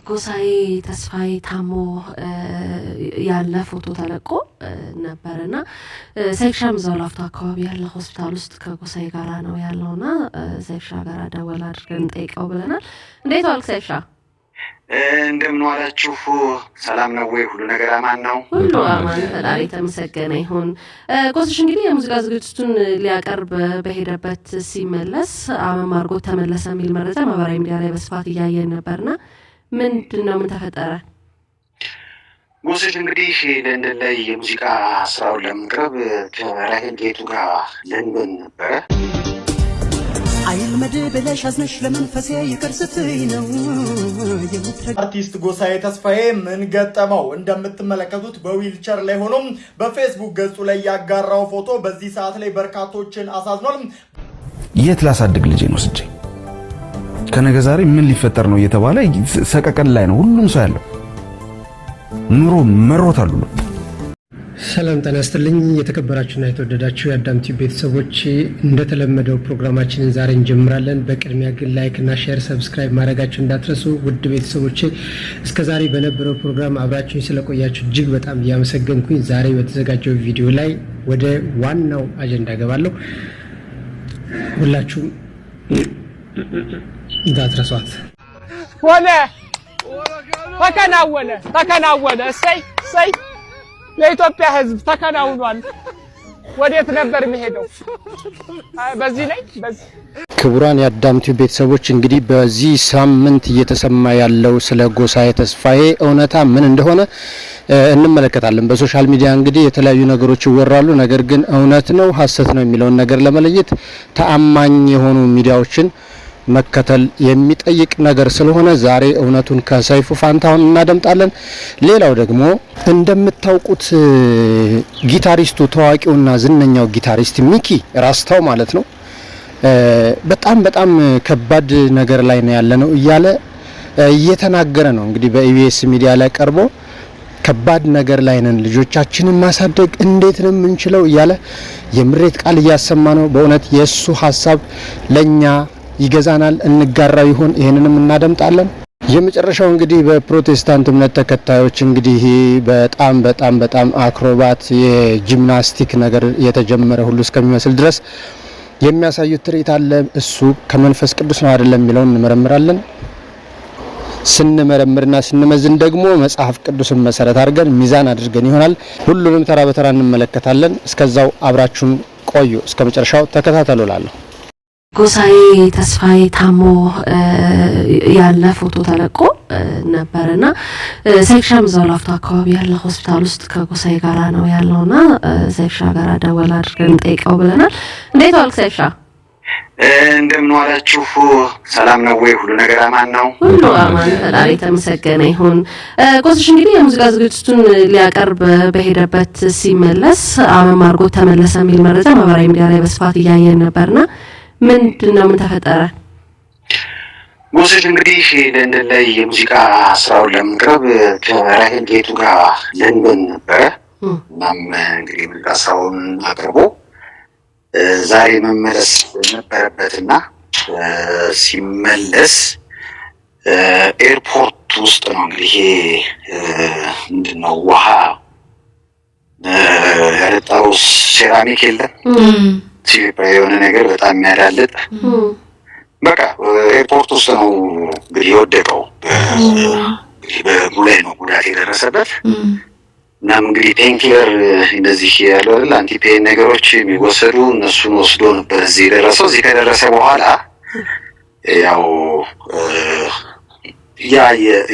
ጎሳዬ ተስፋዬ ታሞ ያለ ፎቶ ተለቆ ነበርና ሴክሻም ዛላፍታ አካባቢ ያለ ሆስፒታል ውስጥ ከጎሳዬ ጋራ ነው ያለውና ሴክሻ ጋራ ደወል አድርገን ጠይቀው ብለናል። እንዴት ዋልክ ሴክሻ? እንደምን ዋላችሁ? ሰላም ነው ወይ? ሁሉ ነገር አማን ነው? ሁሉ አማን፣ ፈጣሪ ተመሰገነ ይሁን። ጎስሽ እንግዲህ የሙዚቃ ዝግጅቱን ሊያቀርብ በሄደበት ሲመለስ አመም አድርጎ ተመለሰ የሚል መረጃ ማህበራዊ ሚዲያ ላይ በስፋት እያየን ነበርና ምንድነው? ምን ተፈጠረ? ጎስሽ እንግዲህ ለንደን ላይ የሙዚቃ ስራውን ለማቅረብ ከራሄል ጌቱ ጋር ለንደን ነበረ። አይል መድብለሽ አዝነሽ ለመንፈሴ ይቅር ስትይ ነው አርቲስት ጎሳዬ ተስፋዬ ምን ገጠመው? እንደምትመለከቱት በዊልቸር ላይ ሆኖ በፌስቡክ ገጹ ላይ ያጋራው ፎቶ በዚህ ሰዓት ላይ በርካቶችን አሳዝኗል። የት ላሳድግ ልጄ ነው ስጄ ከነገ ዛሬ ምን ሊፈጠር ነው እየተባለ ሰቀቀን ላይ ነው ሁሉም ሰው ያለው። ኑሮ መሮታል። ሰላም ጤና ይስጥልኝ። የተከበራችሁና የተወደዳችሁ የአዳምቲ ቤተሰቦች እንደተለመደው ፕሮግራማችንን ዛሬ እንጀምራለን። በቅድሚያ ግን ላይክ እና ሼር ሰብስክራይብ ማድረጋችሁ እንዳትረሱ። ውድ ቤተሰቦች እስከዛሬ በነበረው ፕሮግራም አብራችሁኝ ስለቆያችሁ እጅግ በጣም እያመሰገንኩኝ ዛሬ በተዘጋጀው ቪዲዮ ላይ ወደ ዋናው አጀንዳ ገባለሁ። ሁላችሁም እንዳትረሷት። ሆነ ተከናወነ። እሰይ ለኢትዮጵያ ሕዝብ ተከናውኗል። ወዴት ነበር የሚሄደው? በዚህ ላይ ክቡራን የአዳምቲ ቤተሰቦች እንግዲህ በዚህ ሳምንት እየተሰማ ያለው ስለ ጎሳዬ ተስፋዬ እውነታ ምን እንደሆነ እንመለከታለን። በሶሻል ሚዲያ እንግዲህ የተለያዩ ነገሮች ይወራሉ። ነገር ግን እውነት ነው ሐሰት ነው የሚለውን ነገር ለመለየት ተአማኝ የሆኑ ሚዲያዎችን መከተል የሚጠይቅ ነገር ስለሆነ ዛሬ እውነቱን ከሰይፉ ፋንታሁን እናደምጣለን። ሌላው ደግሞ እንደምታውቁት ጊታሪስቱ ታዋቂውና ዝነኛው ጊታሪስት ሚኪ ራስታው ማለት ነው በጣም ከባድ ነገር ላይ ነው ያለነው እያለ እየተናገረ ነው። እንግዲህ በኢቢኤስ ሚዲያ ላይ ቀርቦ ከባድ ነገር ላይ ነን፣ ልጆቻችንን ማሳደግ እንዴት ነው የምንችለው እያለ የምሬት ቃል እያሰማ ነው። በእውነት የሱ ሐሳብ ለኛ ይገዛናል፣ እንጋራው ይሆን? ይሄንንም እናደምጣለን። የመጨረሻው እንግዲህ በፕሮቴስታንት እምነት ተከታዮች እንግዲህ በጣም አክሮባት የጂምናስቲክ ነገር የተጀመረ ሁሉ እስከሚመስል ድረስ የሚያሳዩት ትርኢት አለ። እሱ ከመንፈስ ቅዱስ ነው አይደለም የሚለውን እንመረምራለን። ስንመረምርና ስንመዝን ደግሞ መጽሐፍ ቅዱስን መሰረት አድርገን ሚዛን አድርገን ይሆናል። ሁሉንም ተራ በተራ እንመለከታለን። እስከዛው አብራችሁን ቆዩ፣ እስከመጨረሻው ተከታተሉላለሁ። ጎሳዬ ተስፋዬ ታሞ ያለ ፎቶ ተለቆ ነበርና ሴክሻም ዛላፍታ አካባቢ ያለ ሆስፒታል ውስጥ ከጎሳዬ ጋራ ነው ያለውና ሴክሻ ጋራ ደወል አድርገን ጠይቀው ብለናል። እንዴት ዋልክ ሴክሻ? እንደምን ዋላችሁ? ሰላም ነው ወይ? ሁሉ ነገር አማን ነው? ሁሉ አማን፣ ፈጣሪ ተመሰገነ ይሁን። ጎስሽ እንግዲህ የሙዚቃ ዝግጅቱን ሊያቀርብ በሄደበት ሲመለስ አመም አድርጎ ተመለሰ የሚል መረጃ ማህበራዊ ሚዲያ ላይ በስፋት እያየን ነበርና ምንድነው? ምን ተፈጠረ? ጎስሽ እንግዲህ ለንደን ላይ የሙዚቃ ስራውን ለማቅረብ ከራሄል ጌቱ ጋር ለንደን ነበረ። እናም እንግዲህ ሙዚቃ ስራውን አቅርቦ ዛሬ መመለስ ነበረበትና ሲመለስ ኤርፖርት ውስጥ ነው እንግዲህ ምንድነው ውሃ ያለጣው ሴራሚክ የለም የሆነ ነገር በጣም የሚያዳልጥ በቃ ኤርፖርት ውስጥ ነው እንግዲህ የወደቀው። በእግሩ ላይ ነው ጉዳት የደረሰበት። እናም እንግዲህ ፔንኪለር እንደዚህ ያለው አይደል አንቲፔን ነገሮች የሚወሰዱ እነሱን ወስዶ ነበር እዚህ የደረሰው። እዚህ ከደረሰ በኋላ ያው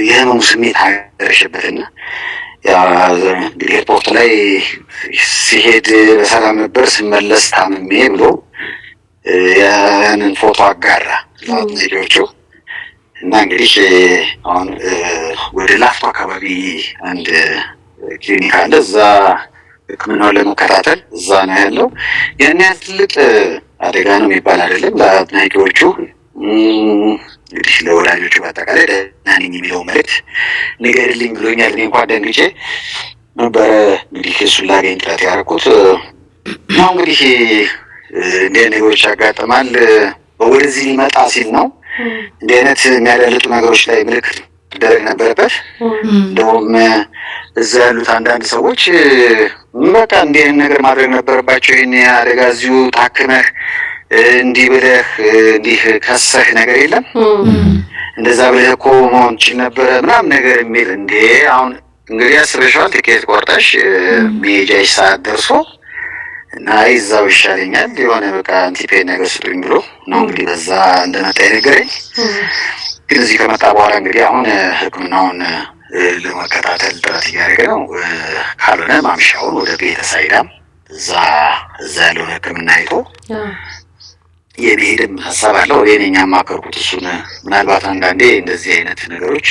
የህመሙ ስሜት አደረሸበትና እንግዲህ ኤርፖርት ላይ ሲሄድ በሰላም ነበር፣ ሲመለስ ታምሜ ብሎ ያንን ፎቶ አጋራ ለሚዲያዎቹ። እና እንግዲህ አሁን ወደ ላፍቶ አካባቢ አንድ ክሊኒክ አለ፣ እዛ ሕክምናውን ለመከታተል እዛ ነው ያለው። ያን ያህል ትልቅ አደጋ ነው የሚባል አይደለም። ለአድናቂዎቹ እንግዲህ ለወላጆቹ በአጠቃላይ ደህና ነኝ የሚለው መልዕክት ንገርልኝ ብሎኛል። እኔ እንኳን ደንግጬ ነበረ እንግዲህ እሱን ላገኝ ጥረት ያደረኩት። ያው እንግዲህ እንዲህ ነገሮች ያጋጥማል። ወደዚህ ሊመጣ ሲል ነው እንዲህ አይነት የሚያዳልጡ ነገሮች ላይ ምልክት ደረግ ነበረበት። እንደውም እዛ ያሉት አንዳንድ ሰዎች በቃ እንዲህ አይነት ነገር ማድረግ ነበረባቸው። ይሄን አደጋ እዚሁ ታክመህ እንዲህ ብለህ እንዲህ ከሰህ ነገር የለም እንደዛ ብለህ እኮ መሆን ችል ነበረ ምናምን ነገር የሚል እንዴ አሁን እንግዲህ አስበሽዋል። ትኬት ቆርጠሽ መሄጃሽ ሰዓት ደርሶ እና ይዛው ይሻለኛል የሆነ በቃ አንቲፔን ነገር ስጡኝ ብሎ ነው እንግዲህ በዛ እንደመጣ የነገረኝ። ግን እዚህ ከመጣ በኋላ እንግዲህ አሁን ሕክምናውን ለመከታተል ጥረት እያደረገ ነው። ካልሆነ ማምሻውን ወደ ቤተ ሳይዳም እዛ ያለውን ሕክምና አይቶ የመሄድም ሀሳብ አለው። እኔ ነኝ ያማከርኩት እሱን። ምናልባት አንዳንዴ እንደዚህ አይነት ነገሮች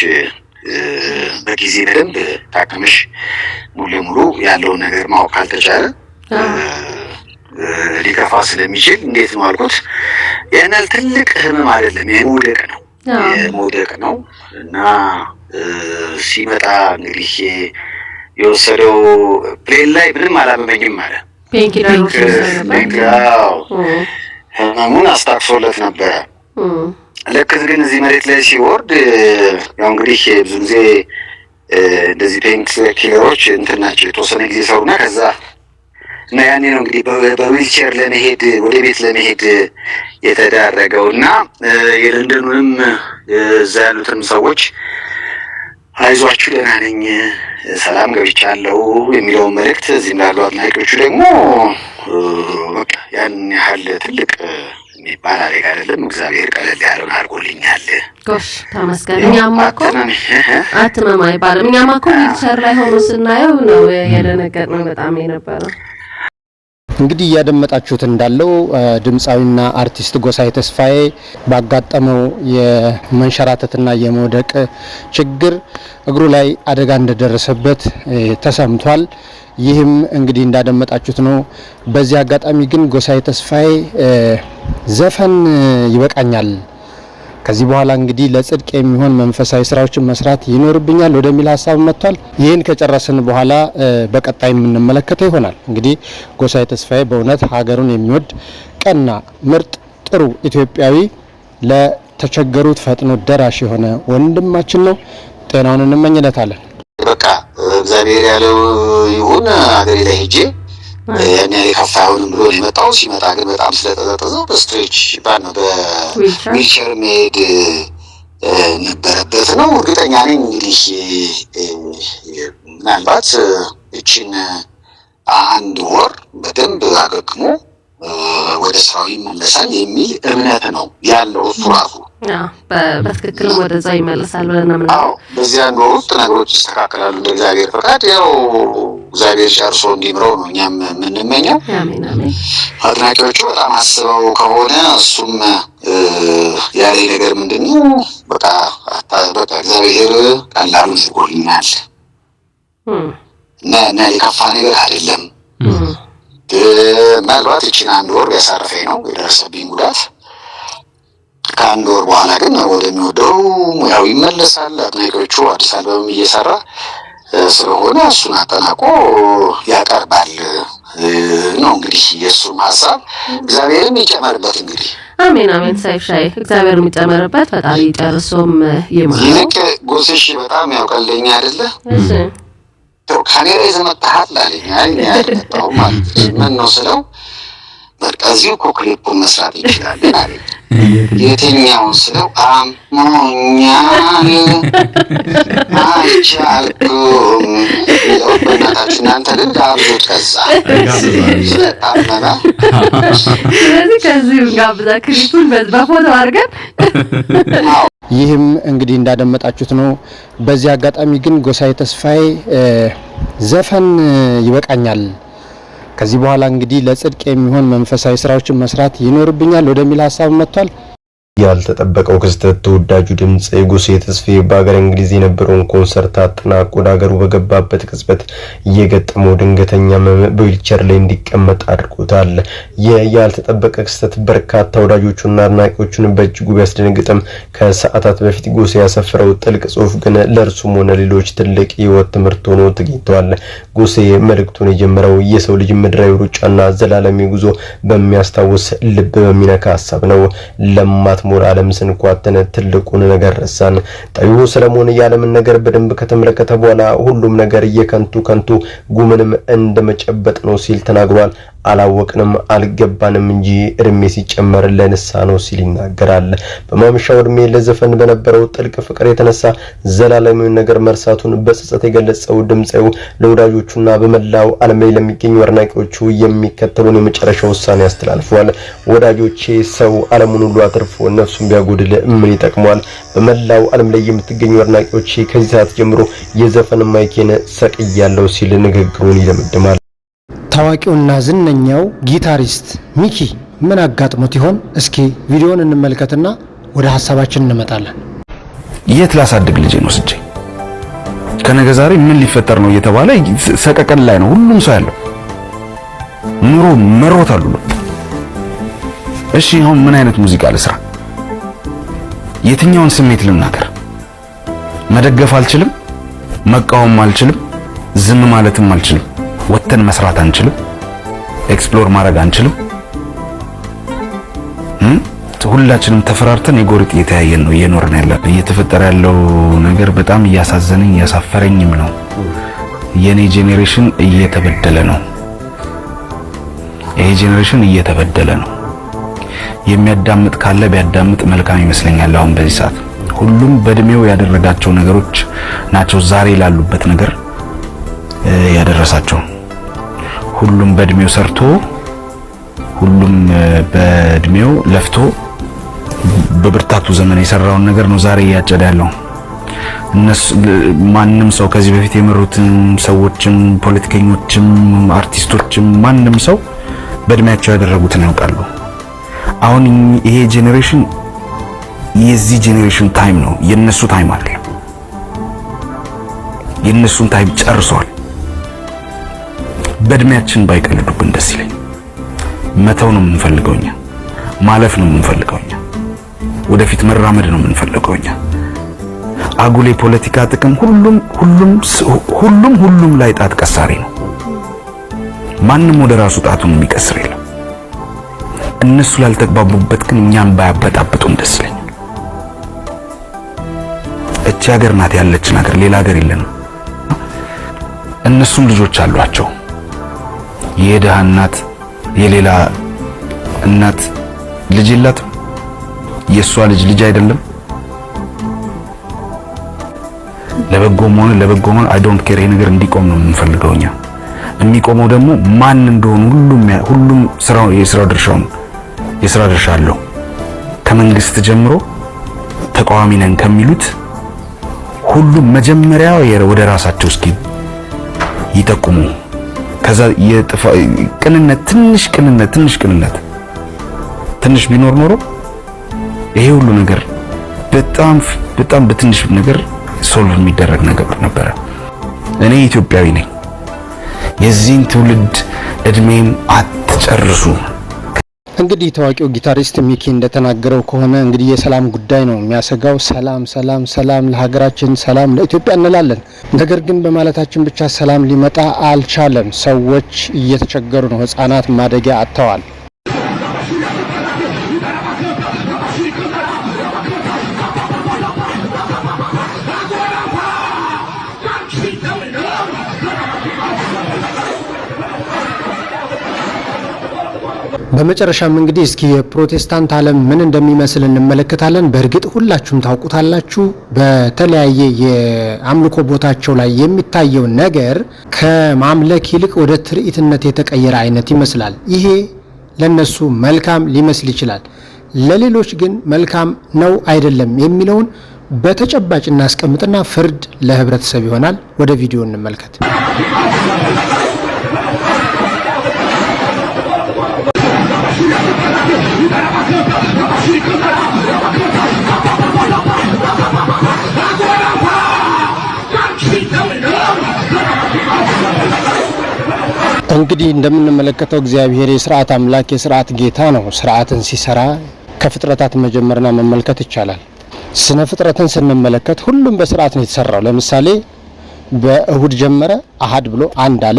በጊዜ በደንብ ታክመሽ ሙሉ ለሙሉ ያለውን ነገር ማወቅ ካልተቻለ ሊከፋ ስለሚችል እንዴት ነው አልኩት። ያን ያህል ትልቅ ህመም አይደለም፣ የመውደቅ ነው እና ሲመጣ እንግዲህ የወሰደው ፕሌን ላይ ምንም አላመመኝም አለ። ህመሙን አስታክሶለት ነበረ። ልክ ግን እዚህ መሬት ላይ ሲወርድ ያው እንግዲህ ብዙ ጊዜ እንደዚህ ፔን ኪለሮች እንትን ናቸው የተወሰነ ጊዜ ሰሩና ከዛ እና ያኔ ነው እንግዲህ በዊልቸር ለመሄድ ወደ ቤት ለመሄድ የተዳረገው እና የለንደኑንም እዛ ያሉትንም ሰዎች አይዟችሁ ደህና ነኝ ሰላም ገብቻለሁ የሚለውን መልእክት እዚህ እንዳሉ አድናቂዎቹ ደግሞ በቃ ያን ያህል ትልቅ የሚባል አደጋ አይደለም፣ እግዚአብሔር ቀለል ያለውን አድርጎልኛል። ጎሽ ተመስገን። እኛማ እኮ አትመም አይባልም። እኛማ እኮ ዊልቸር ላይ ሆኖ ስናየው ነው የደነገጥነው በጣም የነበረው። እንግዲህ እያደመጣችሁት እንዳለው ድምፃዊና አርቲስት ጎሳዬ ተስፋዬ ባጋጠመው የመንሸራተትና የመውደቅ ችግር እግሩ ላይ አደጋ እንደደረሰበት ተሰምቷል። ይህም እንግዲህ እንዳደመጣችሁት ነው። በዚህ አጋጣሚ ግን ጎሳዬ ተስፋዬ ዘፈን ይበቃኛል፣ ከዚህ በኋላ እንግዲህ ለጽድቅ የሚሆን መንፈሳዊ ስራዎችን መስራት ይኖርብኛል ወደሚል ሀሳብ መጥቷል። ይህን ከጨረስን በኋላ በቀጣይ የምንመለከተው ይሆናል። እንግዲህ ጎሳዬ ተስፋዬ በእውነት ሀገሩን የሚወድ ቀና፣ ምርጥ፣ ጥሩ ኢትዮጵያዊ፣ ለተቸገሩት ፈጥኖ ደራሽ የሆነ ወንድማችን ነው። ጤናውን እንመኝለታለን። በቃ እግዚአብሔር ያለው ይሁን። ሀገሬ ላይ ሄጄ ያን የከፋ አይሆንም ብሎ የመጣው ሲመጣ ግን በጣም ስለተዘጠዘው በስትሬች ባነው በዊልቸር መሄድ ነበረበት ነው። እርግጠኛ ነኝ እንግዲህ ምናልባት እችን 1 ወር በደንብ አገግሞ ወደ ስራው ይመለሳል የሚል እምነት ነው ያለው እሱ ራሱ። በትክክልም ወደዛ ይመለሳል ብለን ነው። አዎ በዚህ 1 ወር ውስጥ ነገሮች ይስተካከላሉ እንደ እግዚአብሔር ፈቃድ። ያው እግዚአብሔር ጨርሶ እንዲምረው ነው እኛም የምንመኘው። አሜን አሜን። አድናቂዎቹ በጣም አስበው ከሆነ እሱም ያለ ነገር ምንድነው በቃ እግዚአብሔር ቀላሉን ዝጎልኛል እና የከፋ ነገር አይደለም። ምናልባት እችን 1 ወር ያሳረፈኝ ነው የደረሰብኝ ጉዳት። ከ1 ወር በኋላ ግን ወደሚወደው ሙያው ይመለሳል። አድናቂዎቹ አዲስ አልበም እየሰራ ስለሆነ እሱን አጠናቆ ያቀርባል ነው እንግዲህ የእሱም ሀሳብ። እግዚአብሔርም ይጨመርበት እንግዲህ። አሜን አሜን። ሳይሻይ እግዚአብሔር የሚጨመርበት ፈጣሪ ጨርሶም ይማረው። ይልቅ ጎስሽ በጣም ያውቀልኝ አይደለ? እሺ ካሜራ ይዘህ መጣሃል አለኝ። አይ ያልመጣው ማለት ምን ነው ስለው በቃ እዚሁ እኮ ክሊፑን መስራት እንችላለን አለኝ። የትኛውን ስለው አሞኛል አልቻልኩም ይለው። በእናታችሁ እናንተ ግን ጋብዙት ከዛ ስለታመመ። ስለዚህ ከዚሁ ጋብዛ ክሊፑን በፎቶ አድርገን ይህም እንግዲህ እንዳደመጣችሁት ነው። በዚህ አጋጣሚ ግን ጎሳዬ ተስፋዬ ዘፈን ይበቃኛል፣ ከዚህ በኋላ እንግዲህ ለጽድቅ የሚሆን መንፈሳዊ ስራዎችን መስራት ይኖርብኛል ወደሚል ሀሳብ መጥቷል። ያልተጠበቀው ክስተት ተወዳጁ ድምጽ ጎሳዬ ተስፋዬ በአገር እንግሊዝ የነበረውን ኮንሰርት አጠናቆ ወደ ሀገሩ በገባበት ቅጽበት እየገጠመው ድንገተኛ በዊልቸር ላይ እንዲቀመጥ አድርጎታል። ያልተጠበቀ ክስተት በርካታ ወዳጆቹና አድናቂዎቹን በእጅጉ ቢያስደነግጥም ከሰዓታት በፊት ጎሳዬ ያሰፈረው ጥልቅ ጽሑፍ ግን ለእርሱም ሆነ ሌሎች ትልቅ የህይወት ትምህርት ሆኖ ተገኝቷል። ጎሳዬ መልእክቱን የጀመረው የሰው ልጅ ምድራዊ ሩጫና ዘላለማዊ ጉዞ በሚያስታውስ ልብ በሚነካ ሀሳብ ነው። ለማት ሞር ዓለም ስንኳተነ ትልቁን ነገር ረሳን። ጠቢቡ ሰለሞን የዓለምን ነገር በደንብ ከተመለከተ በኋላ ሁሉም ነገር የከንቱ ጉምንም እንደመጨበጥ ነው ሲል ተናግሯል። አላወቅንም አልገባንም እንጂ እድሜ ሲጨመር ለንሳ ነው ሲል ይናገራል። በማምሻው እድሜ ለዘፈን በነበረው ጥልቅ ፍቅር የተነሳ ዘላለማዊ ነገር መርሳቱን በጸጸት የገለጸው ድምጻው ለወዳጆቹና በመላው ዓለም ላይ ለሚገኙ አድናቂዎቹ የሚከተሉን የመጨረሻ ውሳኔ ያስተላልፏል። ወዳጆቼ ሰው ዓለሙን ሁሉ አትርፎ ነፍሱን ቢያጎድል ምን ይጠቅማል? በመላው ዓለም ላይ የምትገኙ አድናቂዎቼ ከዚህ ሰዓት ጀምሮ የዘፈን ማይኬን ሰቅያለሁ ሲል ንግግሩን ይደመድማል። ታዋቂውና ዝነኛው ጊታሪስት ሚኪ ምን አጋጥሞት ይሆን? እስኪ ቪዲዮውን እንመልከትና ወደ ሐሳባችን እንመጣለን። የት ላሳድግ ልጄ ነው ስጄ ከነገ ዛሬ ምን ሊፈጠር ነው እየተባለ ሰቀቀን ላይ ነው ሁሉም ሰው ያለው። ኑሮ መሮታሉ። እሺ አሁን ምን አይነት ሙዚቃ ልስራ? የትኛውን ስሜት ልናገር? መደገፍ አልችልም፣ መቃወም አልችልም፣ ዝም ማለትም አልችልም። ወተን መስራት አንችልም፣ ኤክስፕሎር ማድረግ አንችልም። ሁላችንም ተፈራርተን የጎሪጥ እየተያየን ነው እየኖርን ያለው። እየተፈጠረ ያለው ነገር በጣም እያሳዘነኝ እያሳፈረኝም ነው። የኔ ጄኔሬሽን እየተበደለ ነው። ይሄ ጄኔሬሽን እየተበደለ ነው። የሚያዳምጥ ካለ ቢያዳምጥ መልካም ይመስለኛል። አሁን በዚህ ሰዓት ሁሉም በእድሜው ያደረጋቸው ነገሮች ናቸው ዛሬ ላሉበት ነገር ያደረሳቸው። ሁሉም በእድሜው ሰርቶ ሁሉም በእድሜው ለፍቶ በብርታቱ ዘመን የሰራውን ነገር ነው ዛሬ ያጨደ ያለው። ማንም ሰው ከዚህ በፊት የመሩትን ሰዎችም ፖለቲከኞችም አርቲስቶችም ማንም ሰው በእድሜያቸው ያደረጉትን ያውቃሉ። አሁን ይሄ ጄኔሬሽን የዚህ ጄኔሬሽን ታይም ነው፣ የነሱ ታይም አይደለም። የነሱን ታይም ጨርሷል። በእድሜያችን ባይቀልዱብን ደስ ይለኝ። መተው ነው የምንፈልገውኛ፣ ማለፍ ነው የምንፈልገውኛ፣ ወደፊት መራመድ ነው የምንፈልገውኛ። አጉሌ ፖለቲካ ጥቅም ሁሉም ላይ ጣት ቀሳሪ ነው። ማንም ወደ ራሱ ጣቱን የሚቀስር የለም። እነሱ ላልተግባቡበት ግን እኛን ባያበጣብጡን ደስ ይለኛል። እቺ ሀገር ናት ያለችን ሀገር፣ ሌላ ሀገር የለንም። እነሱም ልጆች አሏቸው። የደሃ እናት የሌላ እናት ልጅ የላትም። የሷ ልጅ አይደለም። ለበጎም ሆነ አይ ዶንት ኬር። ይሄ ነገር እንዲቆም ነው የምንፈልገውኛ። የሚቆመው ደግሞ ማን እንደሆነ ሁሉም የስራ ድርሻ አለው። ከመንግስት ጀምሮ ተቃዋሚ ነን ከሚሉት ሁሉም መጀመሪያ ወደ ራሳቸው እስኪ ይጠቁሙ። ከዛ ቅንነት ትንሽ ቢኖር ኖሮ ይሄ ሁሉ ነገር በጣም በትንሽ ነገር ሶልቭ የሚደረግ ነገር ነበረ። እኔ ኢትዮጵያዊ ነኝ። የዚህን ትውልድ እድሜም አትጨርሱ። እንግዲህ ታዋቂው ጊታሪስት ሚኪ እንደተናገረው ከሆነ እንግዲህ የሰላም ጉዳይ ነው የሚያሰጋው። ሰላም ለሀገራችን፣ ሰላም ለኢትዮጵያ እንላለን። ነገር ግን በማለታችን ብቻ ሰላም ሊመጣ አልቻለም። ሰዎች እየተቸገሩ ነው። ህፃናት ማደጊያ አጥተዋል። በመጨረሻም እንግዲህ እስኪ የፕሮቴስታንት ዓለም ምን እንደሚመስል እንመለከታለን። በእርግጥ ሁላችሁም ታውቁታላችሁ። በተለያየ የአምልኮ ቦታቸው ላይ የሚታየው ነገር ከማምለክ ይልቅ ወደ ትርኢትነት የተቀየረ አይነት ይመስላል። ይሄ ለነሱ መልካም ሊመስል ይችላል። ለሌሎች ግን መልካም ነው አይደለም የሚለውን በተጨባጭ እናስቀምጥና ፍርድ ለህብረተሰብ ይሆናል። ወደ ቪዲዮ እንመልከት። እንግዲህ እንደምንመለከተው እግዚአብሔር የሥርዓት አምላክ የሥርዓት ጌታ ነው። ሥርዓትን ሲሰራ ከፍጥረታት መጀመርና መመልከት ይቻላል። ስነ ፍጥረትን ስንመለከት ሁሉም በሥርዓት ነው የተሰራው። ለምሳሌ በእሁድ ጀመረ አሃድ ብሎ አንድ አለ።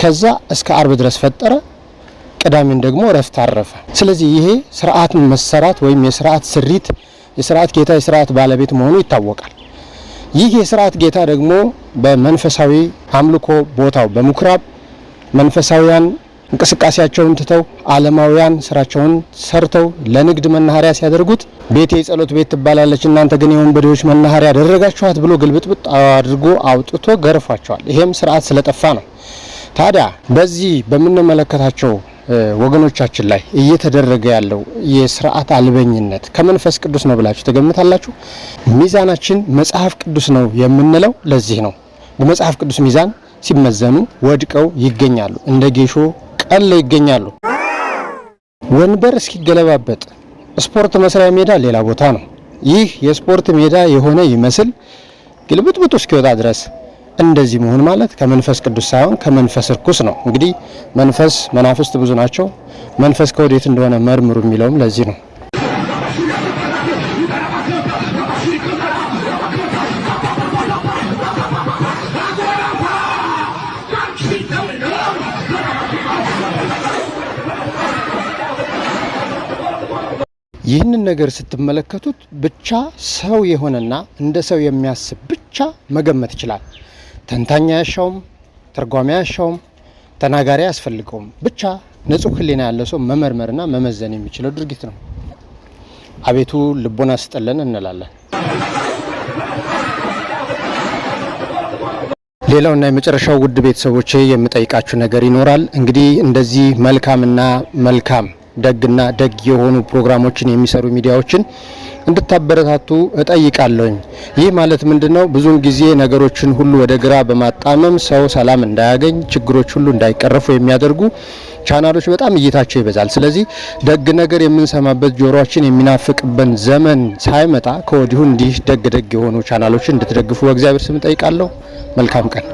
ከዛ እስከ አርብ ድረስ ፈጠረ። ቅዳሜን ደግሞ እረፍት አረፈ። ስለዚህ ይሄ ሥርዓት መሰራት ወይም የሥርዓት ስሪት የሥርዓት ጌታ የሥርዓት ባለቤት መሆኑ ይታወቃል። ይህ የሥርዓት ጌታ ደግሞ በመንፈሳዊ አምልኮ ቦታው በምኩራብ መንፈሳዊያን እንቅስቃሴያቸውን ትተው ዓለማውያን ስራቸውን ሰርተው ለንግድ መናኸሪያ ሲያደርጉት ቤቴ የጸሎት ቤት ትባላለች እናንተ ግን የወንበዴዎች መናኸሪያ ያደረጋችኋት ብሎ ግልብጥብጥ አድርጎ አውጥቶ ገርፏቸዋል። ይሄም ሥርዓት ስለጠፋ ነው። ታዲያ በዚህ በምንመለከታቸው ወገኖቻችን ላይ እየተደረገ ያለው የሥርዓት አልበኝነት ከመንፈስ ቅዱስ ነው ብላችሁ ተገምታላችሁ? ሚዛናችን መጽሐፍ ቅዱስ ነው የምንለው ለዚህ ነው። በመጽሐፍ ቅዱስ ሚዛን ሲመዘኑ ወድቀው ይገኛሉ፣ እንደ ጌሾ ቀለው ይገኛሉ። ወንበር እስኪገለባበጥ ስፖርት መስሪያ ሜዳ ሌላ ቦታ ነው። ይህ የስፖርት ሜዳ የሆነ ይመስል ግልብጥብጡ እስኪወጣ ድረስ እንደዚህ መሆን ማለት ከመንፈስ ቅዱስ ሳይሆን ከመንፈስ ርኩስ ነው። እንግዲህ መንፈስ መናፍስት ብዙ ናቸው። መንፈስ ከወዴት እንደሆነ መርምሩ የሚለውም ለዚህ ነው። ይህንን ነገር ስትመለከቱት ብቻ ሰው የሆነና እንደ ሰው የሚያስብ ብቻ መገመት ይችላል። ተንታኝ አያሻውም፣ ተርጓሚ አያሻውም፣ ተናጋሪ አያስፈልገውም። ብቻ ንጹሕ ሕሊና ያለው ሰው መመርመርና መመዘን የሚችለው ድርጊት ነው። አቤቱ ልቦና ስጠለን እንላለን። ሌላውና የመጨረሻው ውድ ቤተሰቦቼ የምጠይቃችሁ ነገር ይኖራል። እንግዲህ እንደዚህ መልካምና መልካም ደግና ደግ የሆኑ ፕሮግራሞችን የሚሰሩ ሚዲያዎችን እንድታበረታቱ እጠይቃለሁኝ። ይህ ማለት ምንድነው? ብዙውን ጊዜ ነገሮችን ሁሉ ወደ ግራ በማጣመም ሰው ሰላም እንዳያገኝ ችግሮች ሁሉ እንዳይቀረፉ የሚያደርጉ ቻናሎች በጣም እይታቸው ይበዛል። ስለዚህ ደግ ነገር የምንሰማበት ጆሮአችን የሚናፍቅበን ዘመን ሳይመጣ ከወዲሁ እንዲህ ደግ የሆኑ ቻናሎችን እንድትደግፉ በእግዚአብሔር ስም እጠይቃለሁ። መልካም ቀን።